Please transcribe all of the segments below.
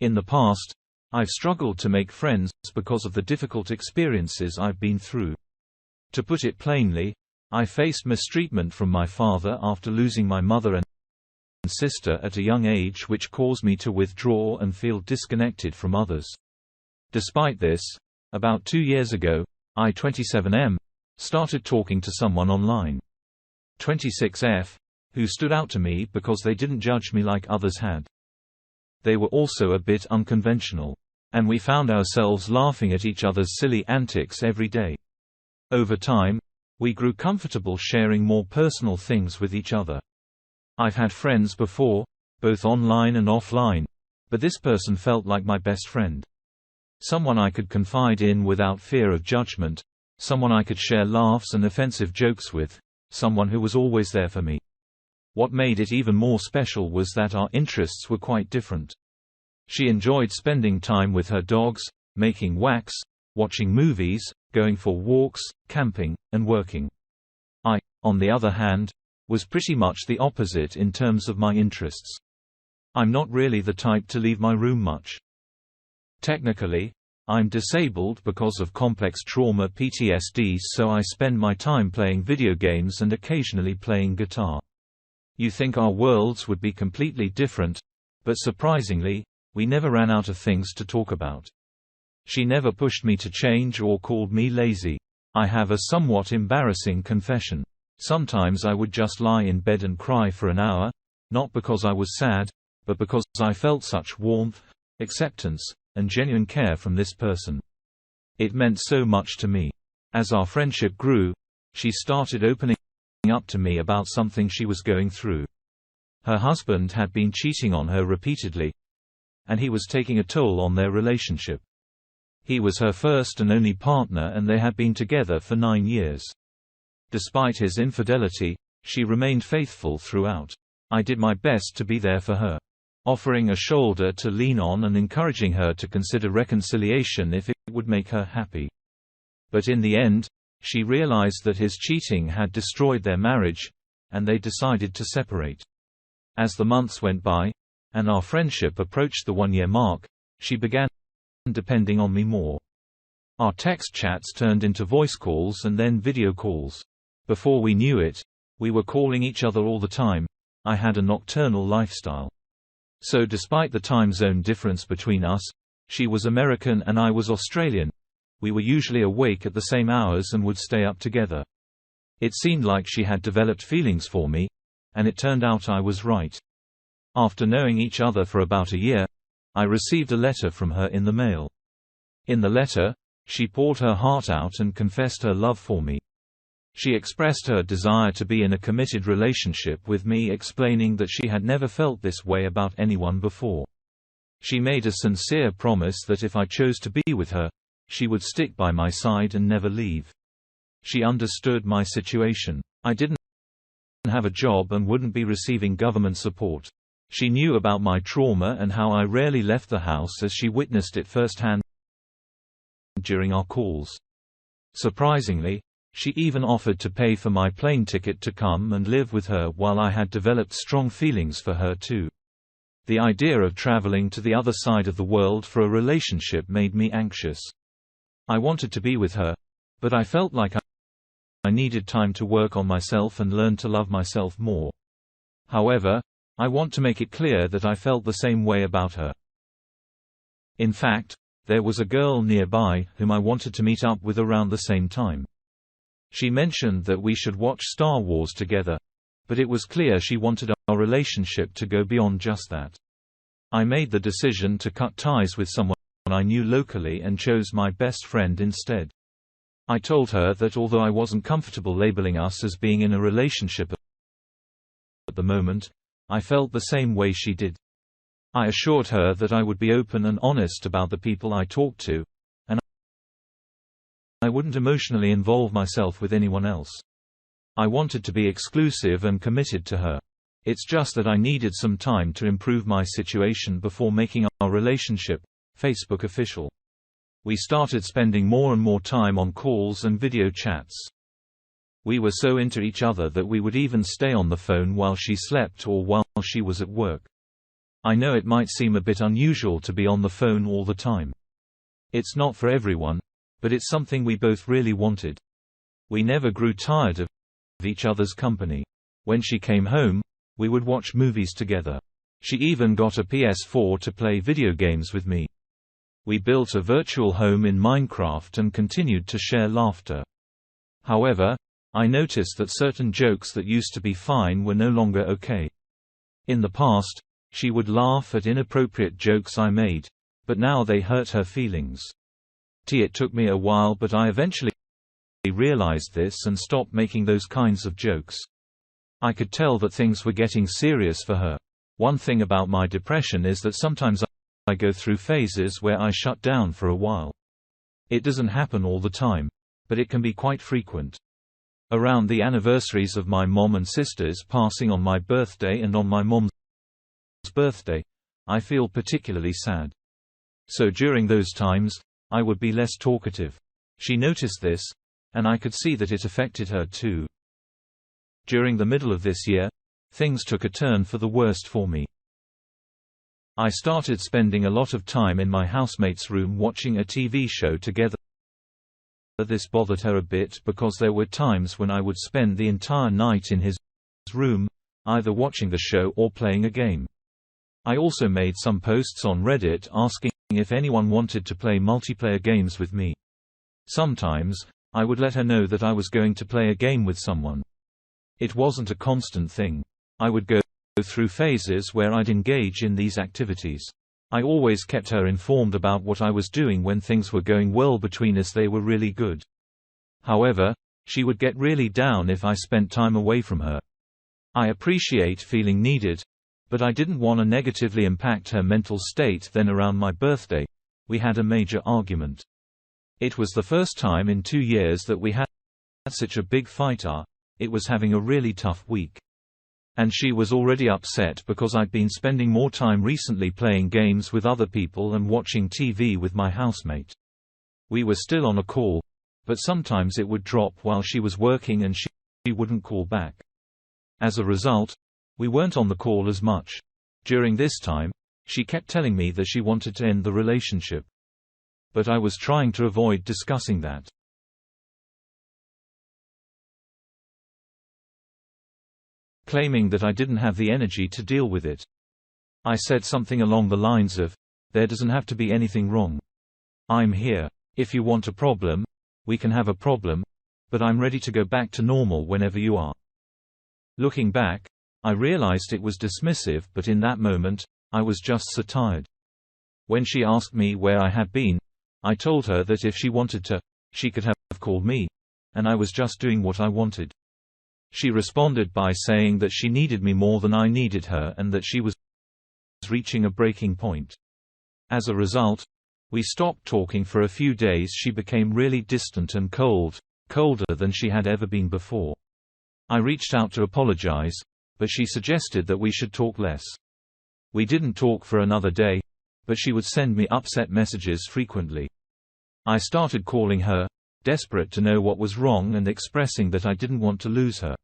In the past, I've struggled to make friends because of the difficult experiences I've been through. To put it plainly, I faced mistreatment from my father after losing my mother and sister at a young age, which caused me to withdraw and feel disconnected from others. Despite this, about 2 years ago, I 27M started talking to someone online. 26F, who stood out to me because they didn't judge me like others had. They were also a bit unconventional, and we found ourselves laughing at each other's silly antics every day. Over time, we grew comfortable sharing more personal things with each other. I've had friends before, both online and offline, but this person felt like my best friend. Someone I could confide in without fear of judgment, someone I could share laughs and offensive jokes with, someone who was always there for me. What made it even more special was that our interests were quite different. She enjoyed spending time with her dogs, making wax, watching movies, going for walks, camping, and working. I, on the other hand, was pretty much the opposite in terms of my interests. I'm not really the type to leave my room much. Technically, I'm disabled because of complex trauma PTSD, so I spend my time playing video games and occasionally playing guitar. You think our worlds would be completely different, but surprisingly, we never ran out of things to talk about. She never pushed me to change or called me lazy. I have a somewhat embarrassing confession. Sometimes I would just lie in bed and cry for an hour, not because I was sad, but because I felt such warmth, acceptance, and genuine care from this person. It meant so much to me. As our friendship grew, she started opening up to me about something she was going through. Her husband had been cheating on her repeatedly, and he was taking a toll on their relationship. He was her first and only partner, and they had been together for 9 years. Despite his infidelity, she remained faithful throughout. I did my best to be there for her, offering a shoulder to lean on and encouraging her to consider reconciliation if it would make her happy. But in the end, she realized that his cheating had destroyed their marriage, and they decided to separate. As the months went by, and our friendship approached the 1-year mark, she began depending on me more. Our text chats turned into voice calls and then video calls. Before we knew it, we were calling each other all the time. I had a nocturnal lifestyle. So despite the time zone difference between us, she was American and I was Australian. We were usually awake at the same hours and would stay up together. It seemed like she had developed feelings for me, and it turned out I was right. After knowing each other for about a year, I received a letter from her in the mail. In the letter, she poured her heart out and confessed her love for me. She expressed her desire to be in a committed relationship with me, explaining that she had never felt this way about anyone before. She made a sincere promise that if I chose to be with her, she would stick by my side and never leave. She understood my situation. I didn't have a job and wouldn't be receiving government support. She knew about my trauma and how I rarely left the house, as she witnessed it firsthand during our calls. Surprisingly, she even offered to pay for my plane ticket to come and live with her while I had developed strong feelings for her too. The idea of traveling to the other side of the world for a relationship made me anxious. I wanted to be with her, but I felt like I needed time to work on myself and learn to love myself more. However, I want to make it clear that I felt the same way about her. In fact, there was a girl nearby whom I wanted to meet up with around the same time. She mentioned that we should watch Star Wars together, but it was clear she wanted our relationship to go beyond just that. I made the decision to cut ties with someone I knew locally and chose my best friend instead. I told her that although I wasn't comfortable labeling us as being in a relationship at the moment, I felt the same way she did. I assured her that I would be open and honest about the people I talked to, and I wouldn't emotionally involve myself with anyone else. I wanted to be exclusive and committed to her. It's just that I needed some time to improve my situation before making our relationship, Facebook, official. We started spending more and more time on calls and video chats. We were so into each other that we would even stay on the phone while she slept or while she was at work. I know it might seem a bit unusual to be on the phone all the time. It's not for everyone, but it's something we both really wanted. We never grew tired of each other's company. When she came home, we would watch movies together. She even got a PS4 to play video games with me. We built a virtual home in Minecraft and continued to share laughter. However, I noticed that certain jokes that used to be fine were no longer okay. In the past, she would laugh at inappropriate jokes I made, but now they hurt her feelings. It took me a while, but I eventually realized this and stopped making those kinds of jokes. I could tell that things were getting serious for her. One thing about my depression is that sometimes I go through phases where I shut down for a while. It doesn't happen all the time, but it can be quite frequent. Around the anniversaries of my mom and sisters passing on my birthday and on my mom's birthday, I feel particularly sad. So during those times, I would be less talkative. She noticed this, and I could see that it affected her too. During the middle of this year, things took a turn for the worst for me. I started spending a lot of time in my housemate's room watching a TV show together. This bothered her a bit because there were times when I would spend the entire night in his room, either watching the show or playing a game. I also made some posts on Reddit asking if anyone wanted to play multiplayer games with me. Sometimes, I would let her know that I was going to play a game with someone. It wasn't a constant thing. I would go through phases where I'd engage in these activities. I always kept her informed about what I was doing. When things were going well between us, they were really good. However, she would get really down if I spent time away from her. I appreciate feeling needed, but I didn't want to negatively impact her mental state. Then around my birthday, we had a major argument. It was the first time in 2 years that we had such a big fight. It was having a really tough week. And she was already upset because I'd been spending more time recently playing games with other people and watching TV with my housemate. We were still on a call, but sometimes it would drop while she was working and she wouldn't call back. As a result, we weren't on the call as much. During this time, she kept telling me that she wanted to end the relationship. But I was trying to avoid discussing that. Claiming that I didn't have the energy to deal with it. I said something along the lines of, "There doesn't have to be anything wrong. I'm here. If you want a problem, we can have a problem, but I'm ready to go back to normal whenever you are." Looking back, I realized it was dismissive, but in that moment, I was just so tired. When she asked me where I had been, I told her that if she wanted to, she could have called me, and I was just doing what I wanted. She responded by saying that she needed me more than I needed her and that she was reaching a breaking point. As a result, we stopped talking for a few days. She became really distant and cold, colder than she had ever been before. I reached out to apologize, but she suggested that we should talk less. We didn't talk for another day, but she would send me upset messages frequently. I started calling her, desperate to know what was wrong and expressing that I didn't want to lose her.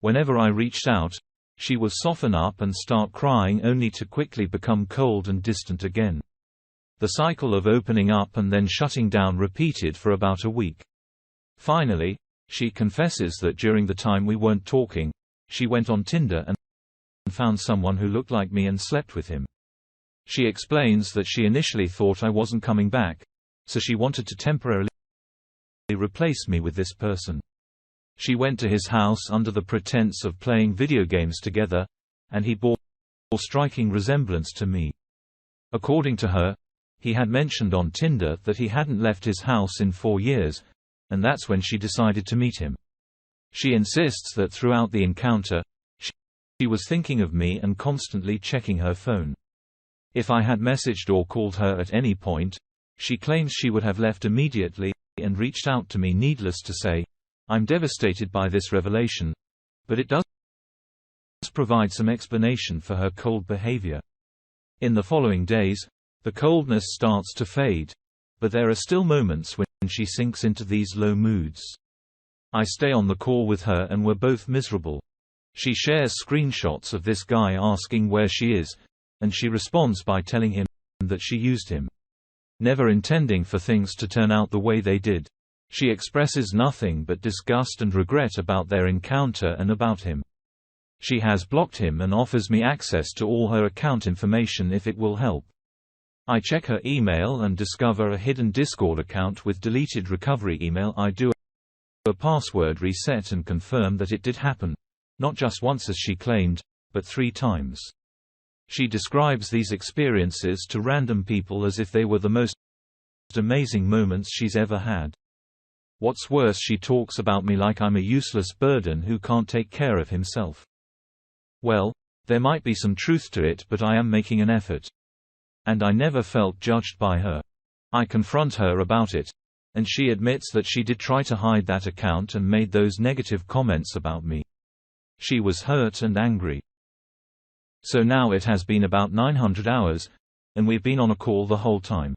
Whenever I reached out, she would soften up and start crying, only to quickly become cold and distant again. The cycle of opening up and then shutting down repeated for about a week. Finally, she confesses that during the time we weren't talking, she went on Tinder and found someone who looked like me and slept with him. She explains that she initially thought I wasn't coming back, so she wanted to temporarily replace me with this person. She went to his house under the pretense of playing video games together, and he bore a striking resemblance to me. According to her, he had mentioned on Tinder that he hadn't left his house in 4 years, and that's when she decided to meet him. She insists that throughout the encounter, she was thinking of me and constantly checking her phone. If I had messaged or called her at any point, she claims she would have left immediately and reached out to me. Needless to say, I'm devastated by this revelation, but it does provide some explanation for her cold behavior. In the following days, the coldness starts to fade, but there are still moments when she sinks into these low moods. I stay on the call with her and we're both miserable. She shares screenshots of this guy asking where she is, and she responds by telling him that she used him, never intending for things to turn out the way they did. She expresses nothing but disgust and regret about their encounter and about him. She has blocked him and offers me access to all her account information if it will help. I check her email and discover a hidden Discord account with deleted recovery email. I do a password reset and confirm that it did happen, not just once as she claimed, but 3 times. She describes these experiences to random people as if they were the most amazing moments she's ever had. What's worse, she talks about me like I'm a useless burden who can't take care of himself. Well, there might be some truth to it, but I am making an effort. And I never felt judged by her. I confront her about it, and she admits that she did try to hide that account and made those negative comments about me. She was hurt and angry. So now it has been about 900 hours, and we've been on a call the whole time.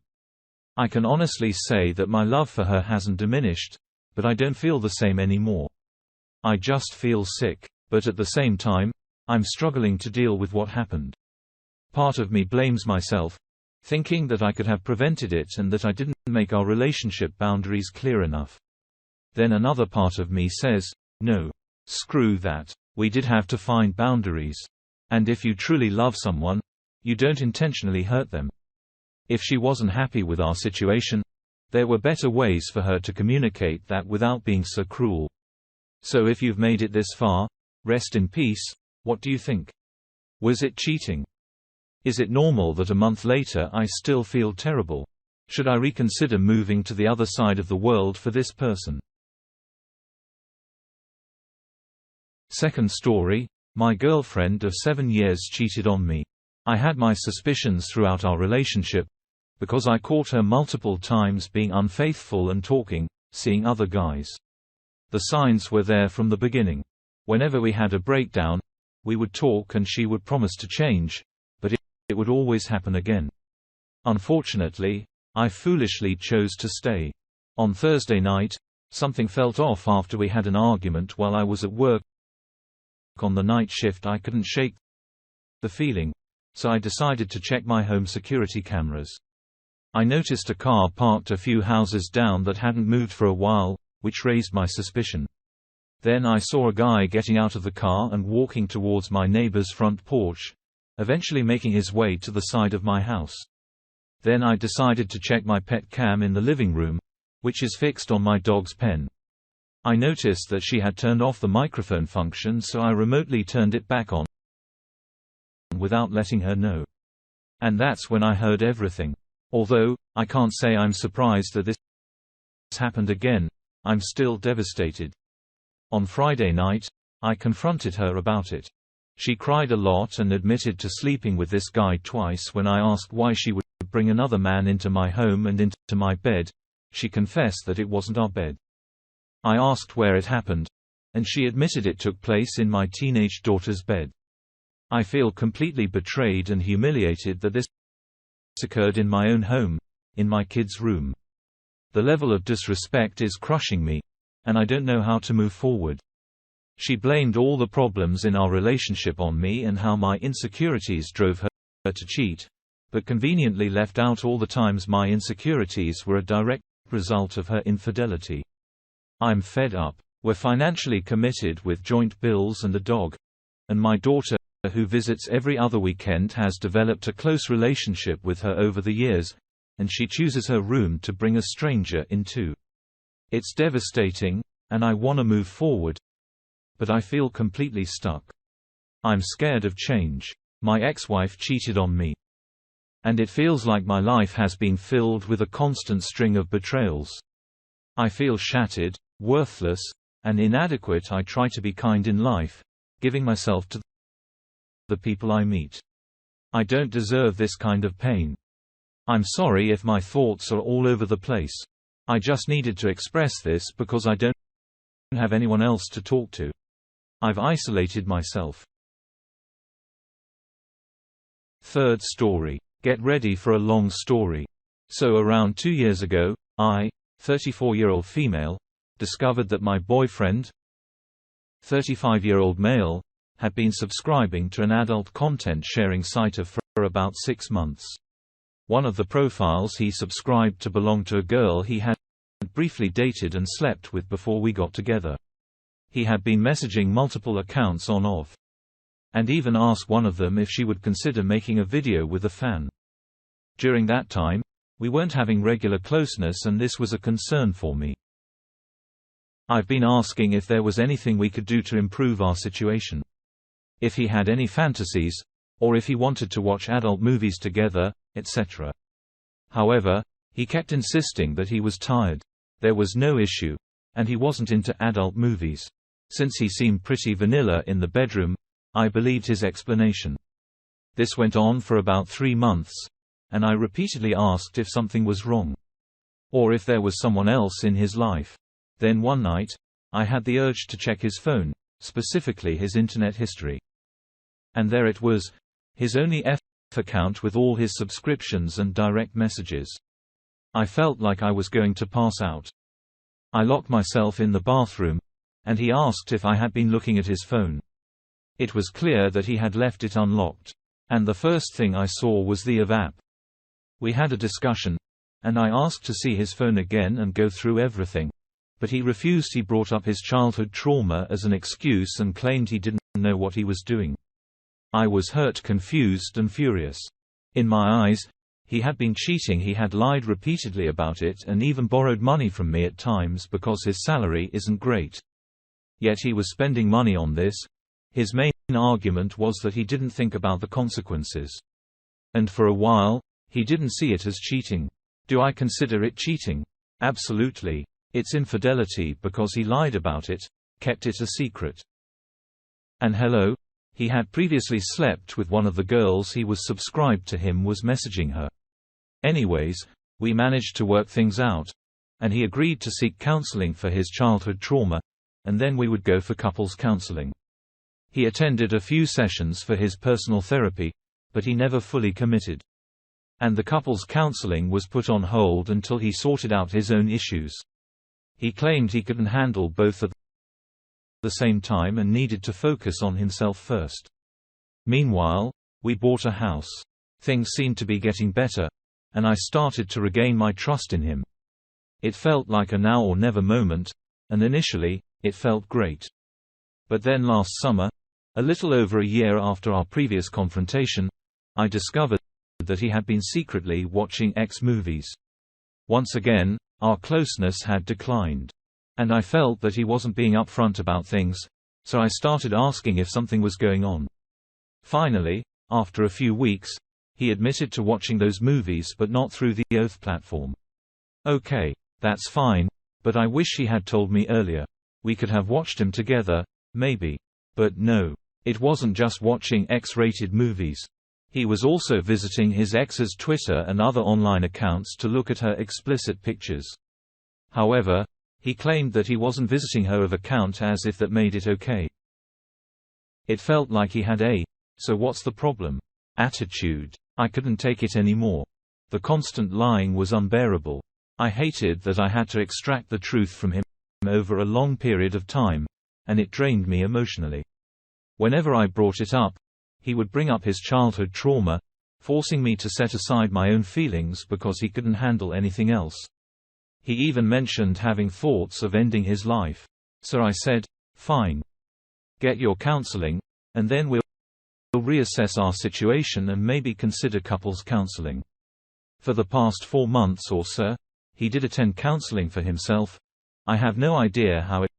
I can honestly say that my love for her hasn't diminished, but I don't feel the same anymore. I just feel sick, but at the same time, I'm struggling to deal with what happened. Part of me blames myself, thinking that I could have prevented it and that I didn't make our relationship boundaries clear enough. Then another part of me says, no, screw that. We did have to find boundaries. And if you truly love someone, you don't intentionally hurt them. If she wasn't happy with our situation, there were better ways for her to communicate that without being so cruel. So if you've made it this far, rest in peace. What do you think? Was it cheating? Is it normal that a month later I still feel terrible? Should I reconsider moving to the other side of the world for this person? Second story, my girlfriend of 7 years cheated on me. I had my suspicions throughout our relationship, because I caught her multiple times being unfaithful and seeing other guys. The signs were there from the beginning. Whenever we had a breakdown, we would talk and she would promise to change, but it would always happen again. Unfortunately, I foolishly chose to stay. On Thursday night, something felt off after we had an argument while I was at work. On the night shift I couldn't shake the feeling, so I decided to check my home security cameras. I noticed a car parked a few houses down that hadn't moved for a while, which raised my suspicion. Then I saw a guy getting out of the car and walking towards my neighbor's front porch, eventually making his way to the side of my house. Then I decided to check my pet cam in the living room, which is fixed on my dog's pen. I noticed that she had turned off the microphone function, so I remotely turned it back on without letting her know. And that's when I heard everything. Although, I can't say I'm surprised that this happened again, I'm still devastated. On Friday night, I confronted her about it. She cried a lot and admitted to sleeping with this guy twice. When I asked why she would bring another man into my home and into my bed, she confessed that it wasn't our bed. I asked where it happened, and she admitted it took place in my teenage daughter's bed. I feel completely betrayed and humiliated that this occurred in my own home, in my kid's room. The level of disrespect is crushing me, and I don't know how to move forward. She blamed all the problems in our relationship on me and how my insecurities drove her to cheat, but conveniently left out all the times my insecurities were a direct result of her infidelity. I'm fed up. We're financially committed with joint bills and a dog, and my daughter, who visits every other weekend, has developed a close relationship with her over the years, and she chooses her room to bring a stranger into. It's devastating, and I want to move forward, but I feel completely stuck. I'm scared of change. My ex-wife cheated on me, and it feels like my life has been filled with a constant string of betrayals. I feel shattered, worthless, and inadequate. I try to be kind in life, giving myself to the people I meet. I don't deserve this kind of pain. I'm sorry if my thoughts are all over the place. I just needed to express this because I don't have anyone else to talk to. I've isolated myself. Third story. Get ready for a long story. So around 2 years ago, I, 34-year-old female, discovered that my boyfriend, 35-year-old male, had been subscribing to an adult content sharing site of about 6 months. One of the profiles he subscribed to belonged to a girl he had briefly dated and slept with before we got together. He had been messaging multiple accounts on-off, and even asked one of them if she would consider making a video with a fan. During that time, we weren't having regular closeness, and this was a concern for me. I've been asking if there was anything we could do to improve our situation. If he had any fantasies, or if he wanted to watch adult movies together, etc. However, he kept insisting that he was tired. There was no issue, and he wasn't into adult movies. Since he seemed pretty vanilla in the bedroom, I believed his explanation. This went on for about 3 months, and I repeatedly asked if something was wrong, or if there was someone else in his life. Then one night, I had the urge to check his phone, specifically his internet history. And there it was, his only account with all his subscriptions and direct messages. I felt like I was going to pass out. I locked myself in the bathroom, and he asked if I had been looking at his phone. It was clear that he had left it unlocked, and the first thing I saw was the app. We had a discussion, and I asked to see his phone again and go through everything, but he refused. He brought up his childhood trauma as an excuse and claimed he didn't know what he was doing. I was hurt, confused, and furious. In my eyes, he had been cheating. He had lied repeatedly about it and even borrowed money from me at times because his salary isn't great. Yet he was spending money on this. His main argument was that he didn't think about the consequences. And for a while, he didn't see it as cheating. Do I consider it cheating? Absolutely. It's infidelity because he lied about it, kept it a secret. And hello, he had previously slept with one of the girls he was subscribed to. Him was messaging her. Anyways, we managed to work things out, and he agreed to seek counseling for his childhood trauma, and then we would go for couples counseling. He attended a few sessions for his personal therapy, but he never fully committed. And the couples counseling was put on hold until he sorted out his own issues. He claimed he couldn't handle both at the same time and needed to focus on himself first. Meanwhile, we bought a house. Things seemed to be getting better, and I started to regain my trust in him. It felt like a now or never moment, and initially, it felt great. But then last summer, a little over a year after our previous confrontation, I discovered that he had been secretly watching X movies. Once again, our closeness had declined. And I felt that he wasn't being upfront about things, so I started asking if something was going on. Finally, after a few weeks, he admitted to watching those movies but not through the Oath platform. Okay, that's fine, but I wish he had told me earlier. We could have watched them together, maybe. But no. It wasn't just watching X-rated movies. He was also visiting his ex's Twitter and other online accounts to look at her explicit pictures. However, he claimed that he wasn't visiting her account as if that made it okay. It felt like he had a "so what's the problem?" attitude. I couldn't take it anymore. The constant lying was unbearable. I hated that I had to extract the truth from him over a long period of time, and it drained me emotionally. Whenever I brought it up, he would bring up his childhood trauma, forcing me to set aside my own feelings because he couldn't handle anything else. He even mentioned having thoughts of ending his life. So I said, fine. Get your counseling, and then we'll reassess our situation and maybe consider couples counseling. For the past 4 months or so, he did attend counseling for himself. I have no idea how it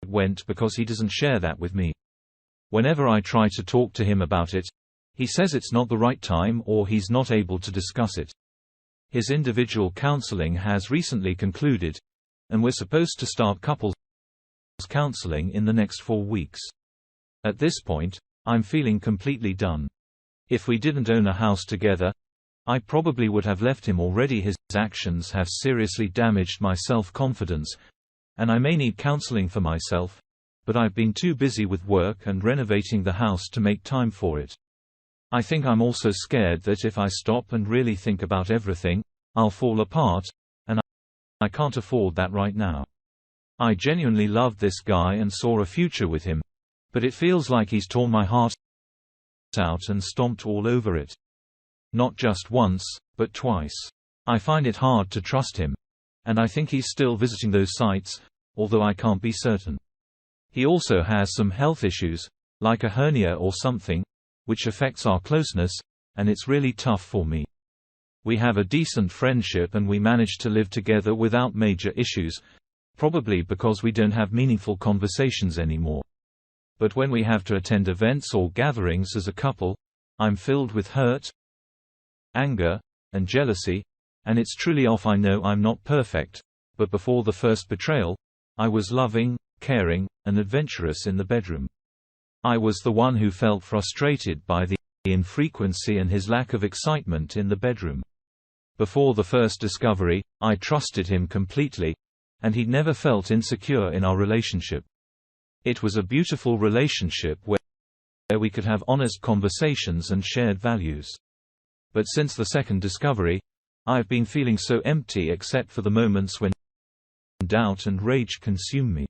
went because he doesn't share that with me. Whenever I try to talk to him about it, he says it's not the right time or he's not able to discuss it. His individual counseling has recently concluded, and we're supposed to start couples counseling in the next 4 weeks. At this point, I'm feeling completely done. If we didn't own a house together, I probably would have left him already. His actions have seriously damaged my self-confidence, and I may need counseling for myself, but I've been too busy with work and renovating the house to make time for it. I think I'm also scared that if I stop and really think about everything, I'll fall apart, and I can't afford that right now. I genuinely loved this guy and saw a future with him, but it feels like he's torn my heart out and stomped all over it. Not just once, but twice. I find it hard to trust him. And I think he's still visiting those sites, although I can't be certain. He also has some health issues, like a hernia or something, which affects our closeness, and it's really tough for me. We have a decent friendship and we manage to live together without major issues, probably because we don't have meaningful conversations anymore. But when we have to attend events or gatherings as a couple, I'm filled with hurt, anger, and jealousy, and it's truly off. I know I'm not perfect, but before the first betrayal, I was loving, caring, and adventurous in the bedroom. I was the one who felt frustrated by the infrequency and his lack of excitement in the bedroom. Before the first discovery, I trusted him completely, and he'd never felt insecure in our relationship. It was a beautiful relationship where we could have honest conversations and shared values. But since the second discovery, I've been feeling so empty except for the moments when doubt and rage consume me.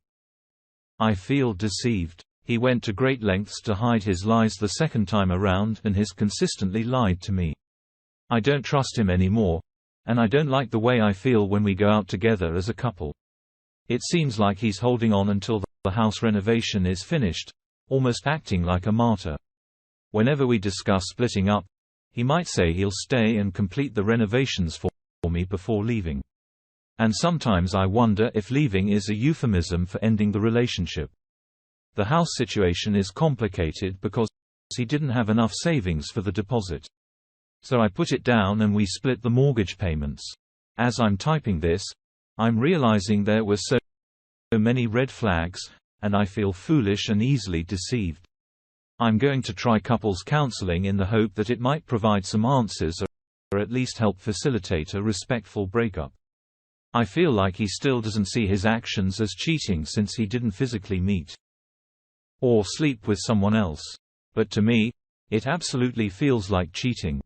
I feel deceived. He went to great lengths to hide his lies the second time around and has consistently lied to me. I don't trust him anymore, and I don't like the way I feel when we go out together as a couple. It seems like he's holding on until the house renovation is finished, almost acting like a martyr. Whenever we discuss splitting up, he might say he'll stay and complete the renovations for me before leaving. And sometimes I wonder if leaving is a euphemism for ending the relationship. The house situation is complicated because he didn't have enough savings for the deposit. So I put it down and we split the mortgage payments. As I'm typing this, I'm realizing there were so many red flags, and I feel foolish and easily deceived. I'm going to try couples counseling in the hope that it might provide some answers or at least help facilitate a respectful breakup. I feel like he still doesn't see his actions as cheating since he didn't physically meet or sleep with someone else. But to me, it absolutely feels like cheating.